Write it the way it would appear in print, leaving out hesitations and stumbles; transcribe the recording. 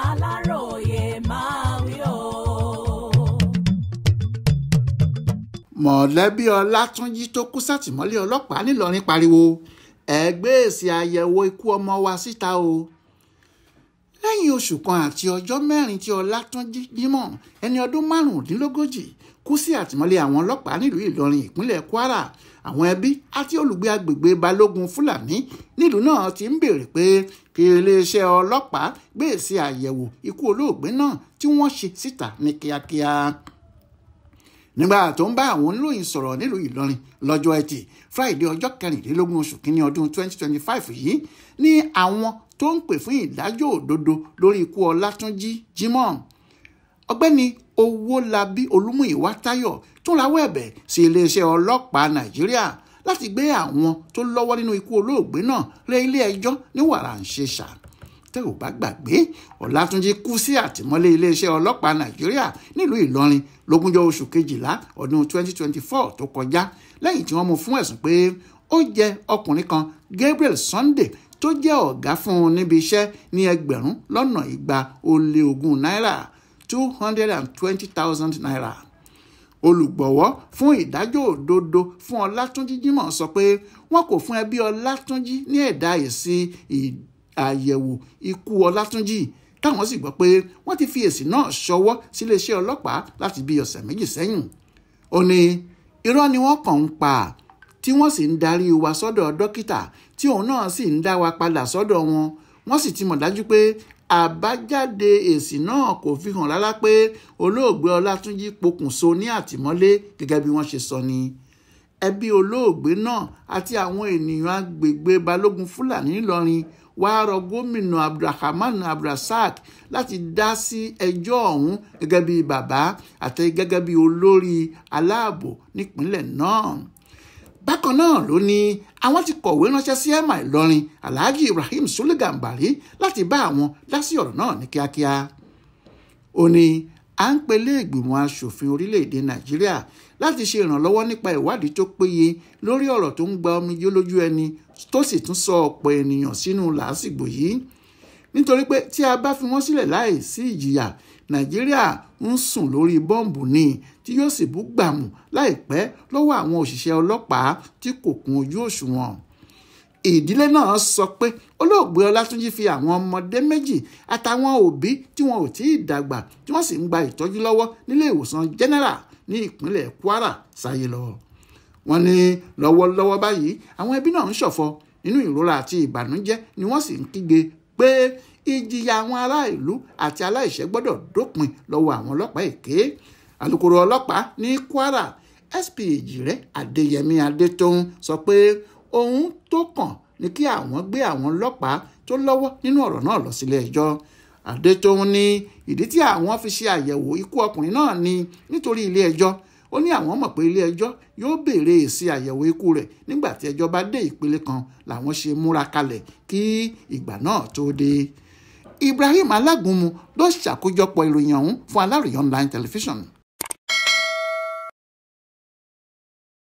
Aláròyé máa wí o. Mọ̀lẹ́bí Ọlátúnjí tó kú sátìmọ́lé ọlọ́pàá nílọrin pariwo ẹ gbé èsì àyẹ̀wò ikú ọmọ wa síta o. Lẹ́yìn oṣù kan àti ọjọ́ mẹ́rin tí Ọlátúnjí Jimoh ẹni ọdún 45 kú sí àtìmọ́lé àwọn ọlọ́pàá nílùú Ìlọrin ìpínlẹ̀ Kwara, àwọn ẹbí àti olùgbé agbègbè Balógun Fúlàní nílùú náà ti ń béèrè pé kí iléeṣẹ́ ọlọ́pàá gbé èsì àyẹ̀wò ikú olóògbé náà tí wọ́n ṣe síta ní kíákíá. Nígbà tó ń bá àwọn oníròyìn sọ̀rọ̀ nílùú Ìlọrin lọ́jọ́ Ẹtì Friday ọjọ́ 24 oṣù kínní ọdún 2025 yìí ní àwọn tó ń pè fún ìdájọ́ òdodo lórí ikú Ọlátúnjí Jimoh, ọ̀gbẹ́ni Owólabí Olúmúyìwá Táyọ̀ tún rawọ́ ẹ̀bẹ̀ sí iléeṣẹ́ ọlọ́pàá Nàìjíríà láti gbé àwọn tó lọ́wọ́ nínú ikú olóògbé náà lé ilé ẹjọ́ ní wàràǹṣeṣà. Tẹ́ ò bá gbàgbé, Ọlátúnjí kú sí àtìmọ́lé iléeṣẹ́ ọlọ́pàá Nàìjíríà nílùú Ìlọrin lógúnjọ́ oṣù kejìlá ọdún 2024 tó kọjá lẹ́yìn tí wọ́n mú fún ẹ̀sùn pé ó jẹ ọkùnrin kan Gabriel Sunday tó jẹ́ ọ̀gá fún un níbi iṣẹ́ ní $220,000 náírà 220,000 naira. Olùgbọ̀wọ́ fún ìdájọ́ òdodo fún Ọlátúnjí Jimoh sọ pé wọn kò fún ẹbí Ọlátúnjí ní ẹ̀dà èsì àyẹ̀wò ikú Ọlátúnjí, táwọn sì gbọ́ pé wọ́n ti fi èsì náà ṣọwọ́ síléeṣẹ́ ọlọ́pàá láti bí ọ̀sẹ̀ méjì sẹ́yìn. Ó ní irọ́ ni wọ́n kàn ń pa tí wọ́n sì ń darí wa sọ́dọ̀ dókítà tí òun náà sì ń dá wa padà sọ́dọ̀ wọn. Wọ́n sì ti mọ̀ dájú pé àbájáde èsì náà kò fi hàn rárá pé olóògbé Ọlátúnjí pokùnso ní àtìmọ́lé gẹ́gẹ́ bí wọ́n ṣe sọ ni. Ẹbí olóògbé náà àti àwọn ènìyàn agbègbè Balógun Fúlàní Ìlọrin wá rọ gómìnà Abdulrahman Abdulrasaq láti dá sí ẹjọ́ ọ̀hún gẹ́gẹ́ bí bàbá àti gẹ́gẹ́ bí olórí aláàbò nípínlẹ̀ náà. Bákan náà ló ní àwọn ti kọ̀wé ránṣẹ́ sí Emir Ìlọrin Alhaji Ibrahim Sule Gambari láti bá àwọn dá sí ọ̀rọ̀ náà ní kíákíá. Ó ní à ń pelé ìgbìmọ̀ aṣòfin orílẹ̀-èdè Nàìjíríà láti ṣe ìrànlọ́wọ́ nípa ìwádìí tó péye lórí ọ̀rọ̀ tó ń gba omijé lójú ẹni tó sì tún sọ ọ̀pọ̀ ènìyàn sínú làásìgbò yìí. Nítorí pé tí a bá fi wọ́n sílẹ̀ láì sí ìjìyà, Nàìjíríà ń sùn lórí bọ́ǹbù ni tí yóò sì bú gbàmù láìpẹ́ lọ́wọ́ àwọn òṣìṣẹ́ ọlọ́pàá tí kò kún ojú òṣùwọ̀n. Ìdílé náà sọ pé olóògbé Ọlátúnjí fi àwọn ọmọdé méjì àtàwọn òbí tí wọn ò tí ì dàgbà tí wọ́n sì ń gba ìtọ́jú lọ́wọ́ nílé ìwòsàn General ní ìpínlẹ̀ Kwara sáyé lọ. Wọ́n ní lọ́wọ́lọ́wọ́ báyìí àwọn ẹbí náà ń ṣọ̀fọ̀ nínú ìrora àti ìbànújẹ́ ni wọ́n sì ń kígbe pé ìjìyà àwọn ará ìlú àti aláìṣẹ̀ gbọ́dọ̀ dópin lọ́wọ́ àwọn ọlọ́pàá èké. Alukoro ọlọ́pàá ní Kwara SP Èjìrẹ́ Adéyẹmí Adétóun sọ pé ohun tó kàn ní kí àwọn gbé àwọn ọlọ́pàá tó lọ́wọ́ nínú ọ̀rọ̀ náà lọ sílé ẹjọ́. Adétóun ní ìdí tí àwọn fi ṣe àyẹ̀wò ikú ọkùnrin náà ni nítorí ilé ẹjọ́. Ó ní àwọn mọ̀ pé ilé ẹjọ́ yóò béèrè èsì àyẹ̀wò ikú rẹ̀ nígbà tí ẹjọ́ bá dé ìpele kan làwọn ṣe múra kalẹ̀ kí ìgbà náà tó dé. Ibrahim Alágúnmu ló ṣàkójọpọ̀ ìròyìn ọ̀hún fún Aláròyé Online Television.